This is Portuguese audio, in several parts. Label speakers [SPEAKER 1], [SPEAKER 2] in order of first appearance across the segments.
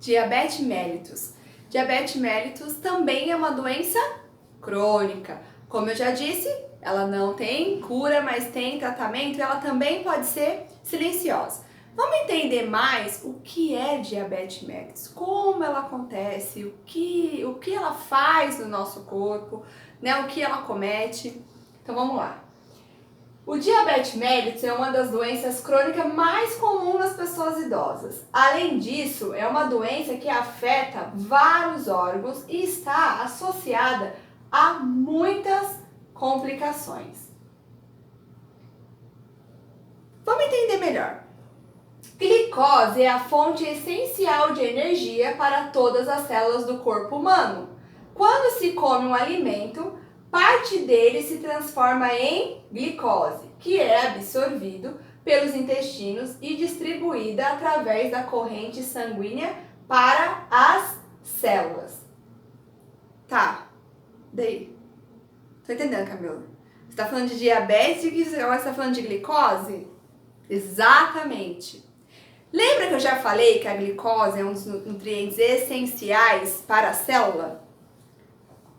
[SPEAKER 1] Diabetes mellitus. Diabetes mellitus também é uma doença crônica. Como eu já disse, ela não tem cura, mas tem tratamento e ela também pode ser silenciosa. Vamos entender mais o que é diabetes mellitus, como ela acontece, o que ela faz no nosso corpo, né, o que ela comete. Então vamos lá. O diabetes mellitus é uma das doenças crônicas mais comuns nas pessoas idosas. Além disso, é uma doença que afeta vários órgãos e está associada a muitas complicações. Vamos entender melhor. Glicose é a fonte essencial de energia para todas as células do corpo humano. Quando se come um alimento, parte dele se transforma em glicose, que é absorvido pelos intestinos e distribuída através da corrente sanguínea para as células. Tá, daí? Tô entendendo, Camila? Você tá falando de diabetes e agora você tá falando de glicose? Exatamente. Lembra que eu já falei que a glicose é um dos nutrientes essenciais para a célula?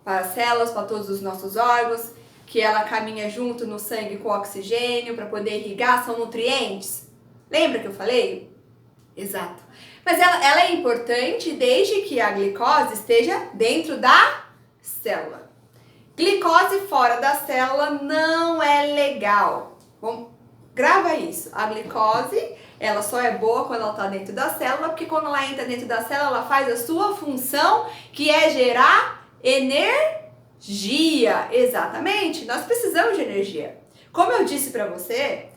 [SPEAKER 1] Para as células, para todos os nossos órgãos, que ela caminha junto no sangue com o oxigênio para poder irrigar, são nutrientes. Lembra que eu falei? Exato. Mas ela é importante desde que a glicose esteja dentro da célula. Glicose fora da célula não é legal. Bom, grava isso. A glicose, ela só é boa quando ela está dentro da célula, porque quando ela entra dentro da célula, ela faz a sua função, que é gerar energia. Exatamente, nós precisamos de energia. Como eu disse pra você,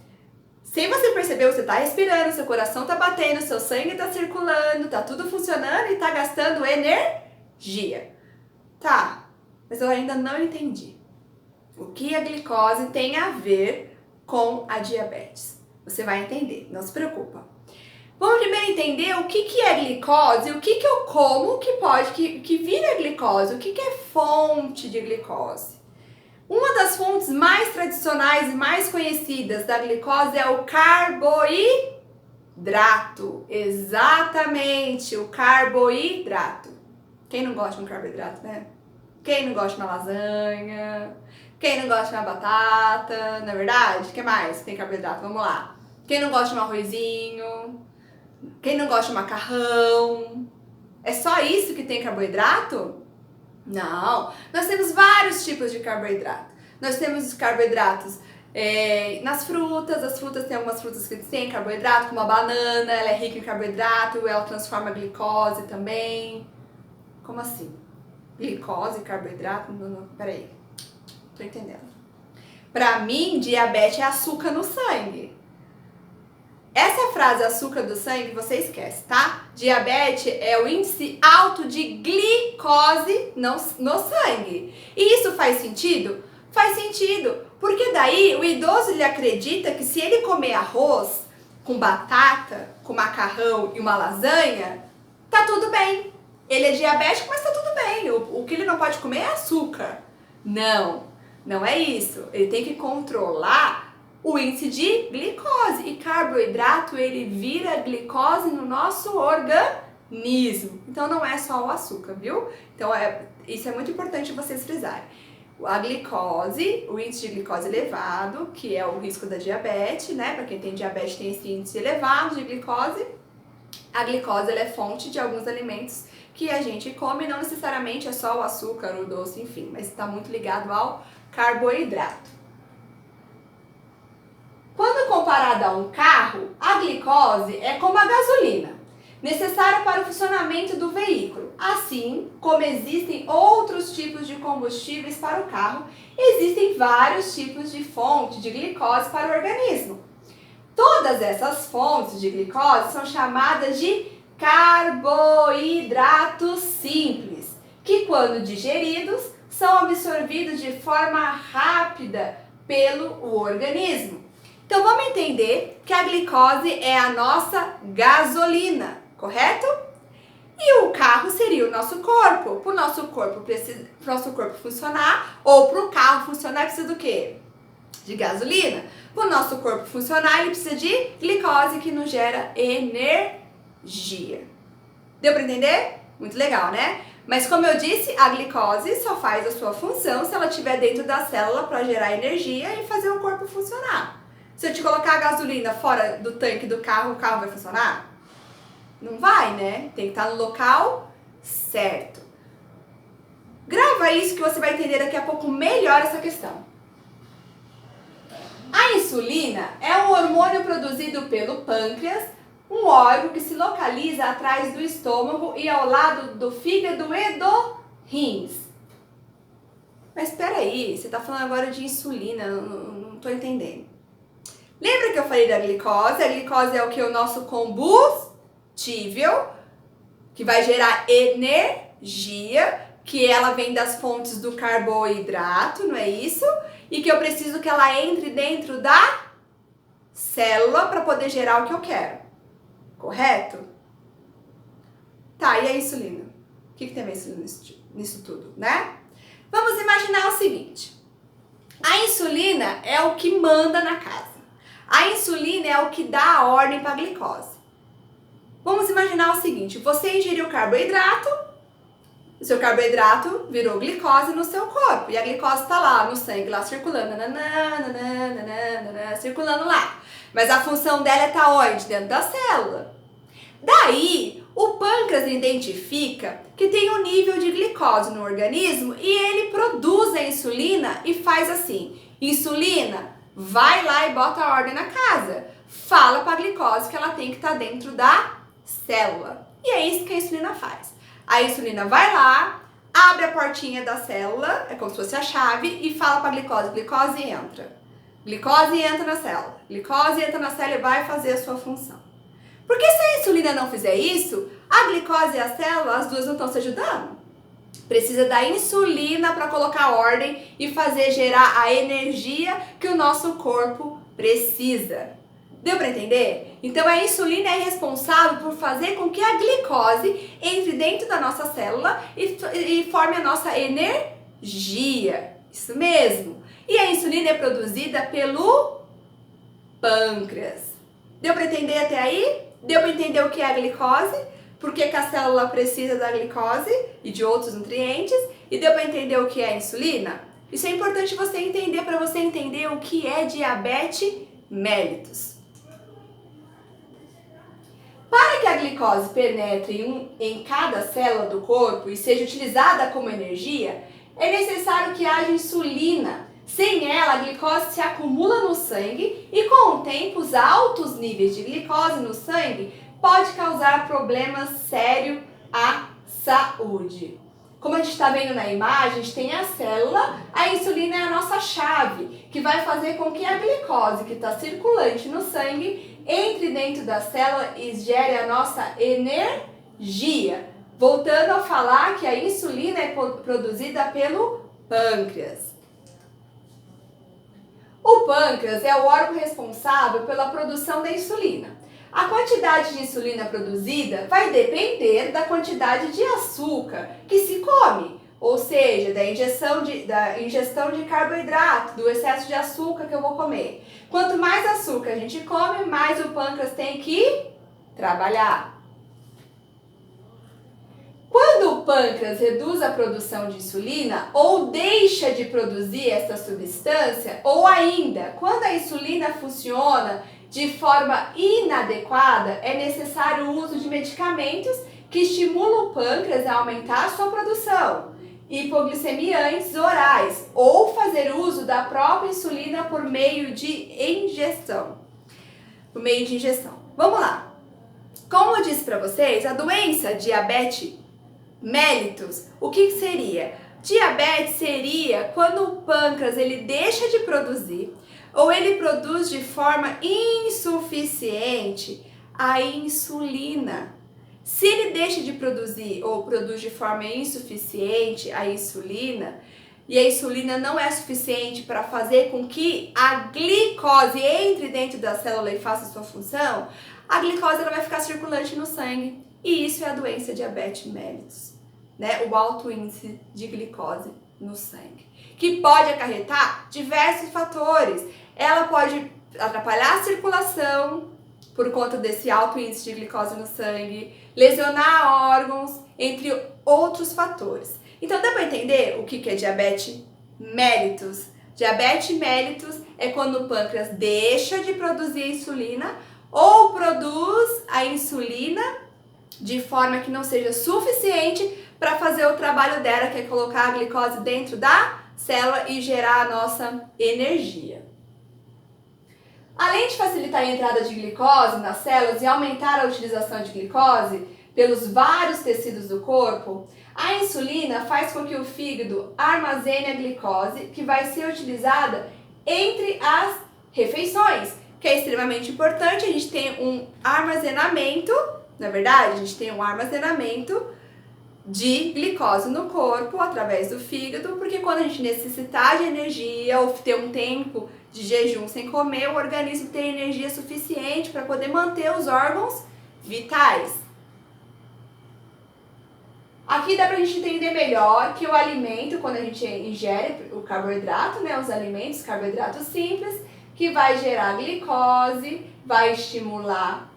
[SPEAKER 1] sem você perceber, você tá respirando, seu coração tá batendo, seu sangue tá circulando, tá tudo funcionando e tá gastando energia. Tá, mas eu ainda não entendi o que a glicose tem a ver com a diabetes. Você vai entender, não se preocupa. Vamos primeiro entender o que é glicose, o que eu como que vira glicose, o que é fonte de glicose. Uma das fontes mais tradicionais e mais conhecidas da glicose é o carboidrato. Exatamente, o carboidrato. Quem não gosta de um carboidrato, né? Quem não gosta de uma lasanha? Quem não gosta de uma batata? Não é verdade? O que mais tem carboidrato? Vamos lá. Quem não gosta de um arrozinho? Quem não gosta de macarrão? É só isso que tem carboidrato? Não, nós temos vários tipos de carboidrato. Nós temos os carboidratos nas frutas. As frutas tem algumas frutas que têm carboidrato, como a banana, ela é rica em carboidrato, ela transforma glicose também. Como assim? Glicose, carboidrato? Não, peraí, tô entendendo. Pra mim, diabetes é açúcar no sangue. Essa frase açúcar do sangue você esquece, tá? Diabetes é o índice alto de glicose no sangue. E isso faz sentido? Faz sentido, porque daí o idoso ele acredita que se ele comer arroz com batata, com macarrão e uma lasanha, tá tudo bem. Ele é diabético, mas tá tudo bem. O que ele não pode comer é açúcar. Não, não é isso. Ele tem que controlar o índice de glicose, e carboidrato ele vira glicose no nosso organismo. Então não é só o açúcar, viu? Então isso é muito importante vocês frisarem. A glicose, o índice de glicose elevado, que é o risco da diabetes, né? Para quem tem diabetes tem esse índice elevado de glicose. A glicose ela é fonte de alguns alimentos que a gente come, não necessariamente é só o açúcar, o doce, enfim, mas está muito ligado ao carboidrato. Quando comparada a um carro, a glicose é como a gasolina, necessária para o funcionamento do veículo. Assim como existem outros tipos de combustíveis para o carro, existem vários tipos de fonte de glicose para o organismo. Todas essas fontes de glicose são chamadas de carboidratos simples, que quando digeridos são absorvidos de forma rápida pelo organismo. Então vamos entender que a glicose é a nossa gasolina, correto? E o carro seria o nosso corpo. Para o nosso corpo funcionar, ou para o carro funcionar, precisa do quê? De gasolina. Para o nosso corpo funcionar, ele precisa de glicose, que nos gera energia. Deu para entender? Muito legal, né? Mas como eu disse, a glicose só faz a sua função se ela estiver dentro da célula para gerar energia e fazer o corpo funcionar. Se eu te colocar a gasolina fora do tanque do carro, o carro vai funcionar? Não vai, né? Tem que estar no local certo. Grava isso que você vai entender daqui a pouco melhor essa questão. A insulina é um hormônio produzido pelo pâncreas, um órgão que se localiza atrás do estômago e ao lado do fígado e do rins. Mas espera aí, você está falando agora de insulina, não estou entendendo. Lembra que eu falei da glicose? A glicose é o que? O nosso combustível, que vai gerar energia, que ela vem das fontes do carboidrato, não é isso? E que eu preciso que ela entre dentro da célula para poder gerar o que eu quero. Correto? Tá, e a insulina? O que tem a ver insulina nisso tudo, né? Vamos imaginar o seguinte. A insulina é o que manda na casa. A insulina é o que dá a ordem para a glicose. Vamos imaginar o seguinte. Você ingeriu carboidrato, o seu carboidrato virou glicose no seu corpo. E a glicose está lá no sangue, lá circulando. Circulando lá. Mas a função dela é estar onde? Dentro da célula. Daí, o pâncreas identifica que tem um nível de glicose no organismo e ele produz a insulina e faz assim. Insulina, vai lá e bota a ordem na casa. Fala para a glicose que ela tem que estar dentro da célula. E é isso que a insulina faz. A insulina vai lá, abre a portinha da célula, é como se fosse a chave, e fala para a glicose, glicose entra. Glicose entra na célula. Glicose entra na célula e vai fazer a sua função. Porque se a insulina não fizer isso, a glicose e a célula, as duas não estão se ajudando. Precisa da insulina para colocar ordem e fazer gerar a energia que o nosso corpo precisa. Deu para entender? Então a insulina é responsável por fazer com que a glicose entre dentro da nossa célula e forme a nossa energia. Isso mesmo. E a insulina é produzida pelo pâncreas. Deu para entender até aí? Deu para entender o que é a glicose? Por que a célula precisa da glicose e de outros nutrientes? E deu para entender o que é a insulina? Isso é importante você entender para você entender o que é diabetes mellitus. Para que a glicose penetre em cada célula do corpo e seja utilizada como energia, é necessário que haja insulina. Sem ela, a glicose se acumula no sangue e com o tempo os altos níveis de glicose no sangue pode causar problemas sérios à saúde. Como a gente está vendo na imagem, a gente tem a célula, a insulina é a nossa chave, que vai fazer com que a glicose que está circulante no sangue entre dentro da célula e gere a nossa energia. Voltando a falar que a insulina é produzida pelo pâncreas. O pâncreas é o órgão responsável pela produção da insulina. A quantidade de insulina produzida vai depender da quantidade de açúcar que se come, ou seja, da ingestão de carboidrato, do excesso de açúcar que eu vou comer. Quanto mais açúcar a gente come, mais o pâncreas tem que trabalhar. Quando o pâncreas reduz a produção de insulina ou deixa de produzir essa substância, ou ainda, quando a insulina funciona de forma inadequada, é necessário o uso de medicamentos que estimulam o pâncreas a aumentar a sua produção, hipoglicemiantes orais, ou fazer uso da própria insulina por meio de ingestão. Vamos lá. Como eu disse para vocês, a doença diabetes mellitus, o que seria? Diabetes seria quando o pâncreas ele deixa de produzir ou ele produz de forma insuficiente a insulina. Se ele deixa de produzir ou produz de forma insuficiente a insulina, e a insulina não é suficiente para fazer com que a glicose entre dentro da célula e faça sua função, a glicose ela vai ficar circulante no sangue. E isso é a doença diabetes mellitus, né? O alto índice de glicose no sangue, que pode acarretar diversos fatores. Ela pode atrapalhar a circulação por conta desse alto índice de glicose no sangue, lesionar órgãos, entre outros fatores. Então dá para entender o que é diabetes mellitus? Diabetes mellitus é quando o pâncreas deixa de produzir insulina ou produz a insulina de forma que não seja suficiente para fazer o trabalho dela, que é colocar a glicose dentro da célula e gerar a nossa energia. Além de facilitar a entrada de glicose nas células e aumentar a utilização de glicose pelos vários tecidos do corpo, a insulina faz com que o fígado armazene a glicose que vai ser utilizada entre as refeições, que é extremamente importante. A gente tem um armazenamento, na verdade, a gente tem um armazenamento de glicose no corpo através do fígado, porque quando a gente necessitar de energia ou ter um tempo de jejum sem comer, o organismo tem energia suficiente para poder manter os órgãos vitais. Aqui dá pra gente entender melhor que o alimento, quando a gente ingere o carboidrato, né, os alimentos, carboidratos simples, que vai gerar glicose, vai estimular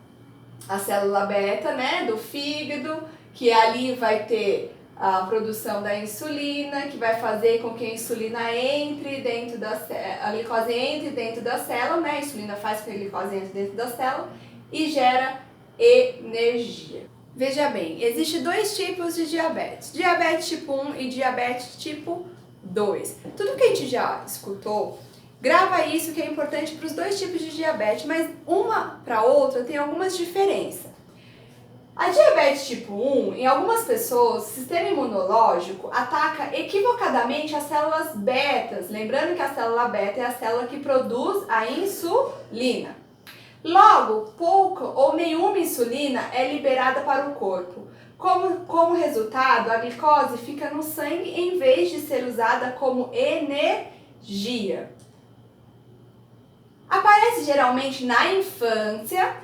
[SPEAKER 1] a célula beta, né, do fígado, que ali vai ter a produção da insulina, que vai fazer com que a insulina entre dentro da a glicose entre dentro da célula, né, a insulina faz com que a glicose entre dentro da célula e gera energia. Veja bem, existem dois tipos de diabetes, diabetes tipo 1 e diabetes tipo 2. Tudo que a gente já escutou, grava isso que é importante para os dois tipos de diabetes, mas uma para outra tem algumas diferenças. A diabetes tipo 1, em algumas pessoas, o sistema imunológico ataca equivocadamente as células betas, lembrando que a célula beta é a célula que produz a insulina. Logo, pouca ou nenhuma insulina é liberada para o corpo. Como resultado, a glicose fica no sangue em vez de ser usada como energia. Aparece geralmente na infância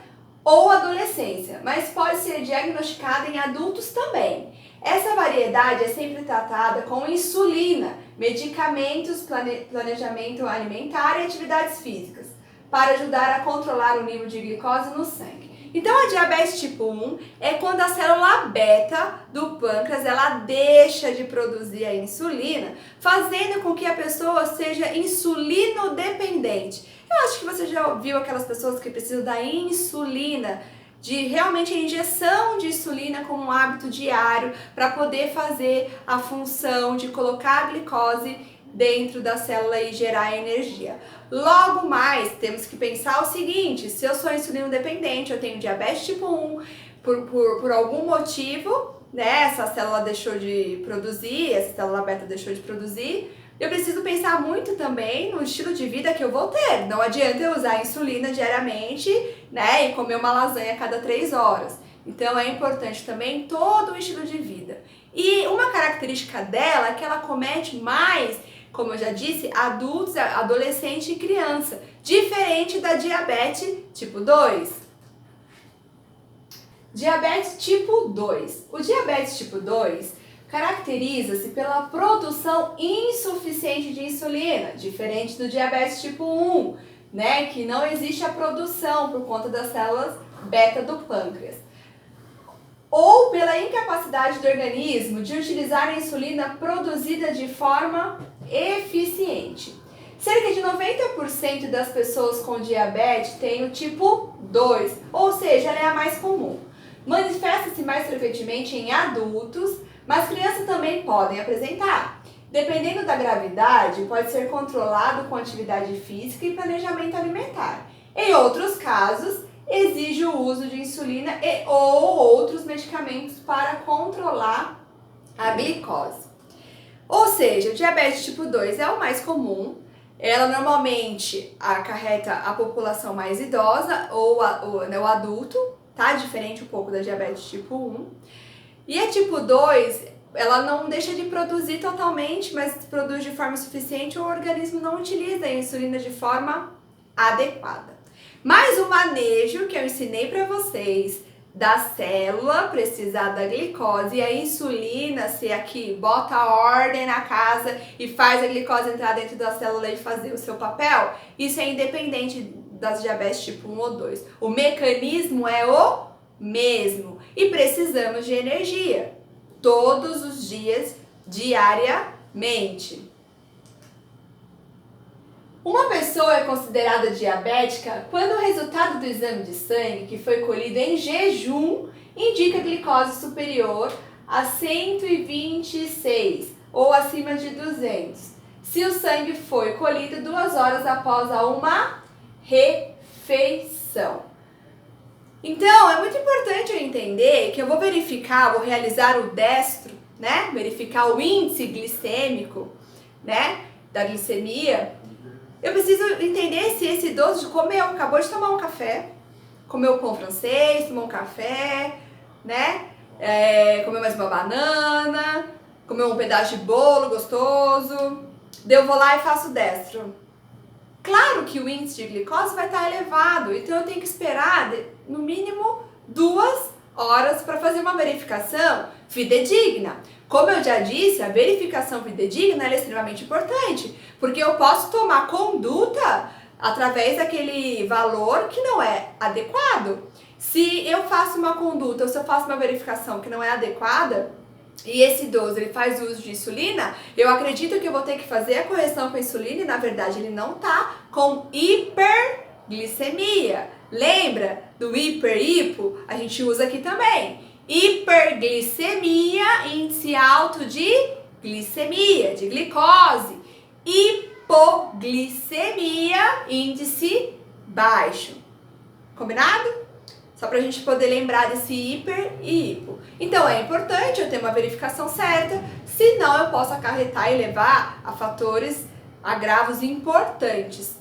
[SPEAKER 1] ou adolescência, mas pode ser diagnosticada em adultos também. Essa variedade é sempre tratada com insulina, medicamentos, planejamento alimentar e atividades físicas, para ajudar a controlar o nível de glicose no sangue. Então a diabetes tipo 1 é quando a célula beta do pâncreas ela deixa de produzir a insulina, fazendo com que a pessoa seja insulinodependente. Eu acho que você já ouviu aquelas pessoas que precisam da insulina, de realmente a injeção de insulina como um hábito diário para poder fazer a função de colocar a glicose dentro da célula e gerar energia. Logo mais, temos que pensar o seguinte: se eu sou insulino-dependente, eu tenho diabetes tipo 1, por algum motivo, né, essa célula deixou de produzir, essa célula beta deixou de produzir, eu preciso pensar muito também no estilo de vida que eu vou ter. Não adianta eu usar insulina diariamente, né, e comer uma lasanha a cada 3 horas. Então é importante também todo o estilo de vida. E uma característica dela é que ela comete mais, como eu já disse, adultos, adolescente e criança, diferente da diabetes tipo 2. Diabetes tipo 2. O diabetes tipo 2 caracteriza-se pela produção insuficiente de insulina, diferente do diabetes tipo 1, né, que não existe a produção por conta das células beta do pâncreas. Ou pela incapacidade do organismo de utilizar a insulina produzida de forma eficiente. Cerca de 90% das pessoas com diabetes têm o tipo 2, ou seja, ela é a mais comum. Manifesta-se mais frequentemente em adultos, mas crianças também podem apresentar. Dependendo da gravidade, pode ser controlado com atividade física e planejamento alimentar. Em outros casos, exige o uso de insulina ou outros medicamentos para controlar a glicose. Ou seja, o diabetes tipo 2 é o mais comum. Ela normalmente acarreta a população mais idosa ou o adulto, tá? Diferente um pouco da diabetes tipo 1. E a tipo 2, ela não deixa de produzir totalmente, mas produz de forma suficiente, o organismo não utiliza a insulina de forma adequada. Mas o manejo que eu ensinei para vocês da célula precisar da glicose e a insulina ser aqui, bota a ordem na casa e faz a glicose entrar dentro da célula e fazer o seu papel, isso é independente das diabetes tipo 1 ou 2. O mecanismo é o mesmo e precisamos de energia todos os dias, diariamente. Uma pessoa é considerada diabética quando o resultado do exame de sangue, que foi colhido em jejum, indica glicose superior a 126 ou acima de 200. Se o sangue foi colhido 2 horas após uma refeição. Então, é muito importante eu entender que eu vou verificar, vou realizar o destro, né? Verificar o índice glicêmico, né? Da glicemia. Eu preciso entender se esse idoso acabou de tomar um café, comeu pão francês, tomou um café, né? Comeu mais uma banana, comeu um pedaço de bolo gostoso. Daí eu vou lá e faço destro. Claro que o índice de glicose vai estar elevado, então eu tenho que esperar no mínimo 2 horas para fazer uma verificação fidedigna. Como eu já disse, a verificação fidedigna é extremamente importante, porque eu posso tomar conduta através daquele valor que não é adequado. Se eu faço uma conduta ou se eu faço uma verificação que não é adequada, e esse idoso ele faz uso de insulina, eu acredito que eu vou ter que fazer a correção com a insulina e na verdade ele não tá com hiperglicemia. Lembra do hiper-hipo? A gente usa aqui também. Hiperglicemia, índice alto de glicemia, de glicose. Hipoglicemia, índice baixo. Combinado? Só pra gente poder lembrar desse hiper e hipo. Então é importante eu ter uma verificação certa, senão eu posso acarretar e levar a fatores agravos importantes.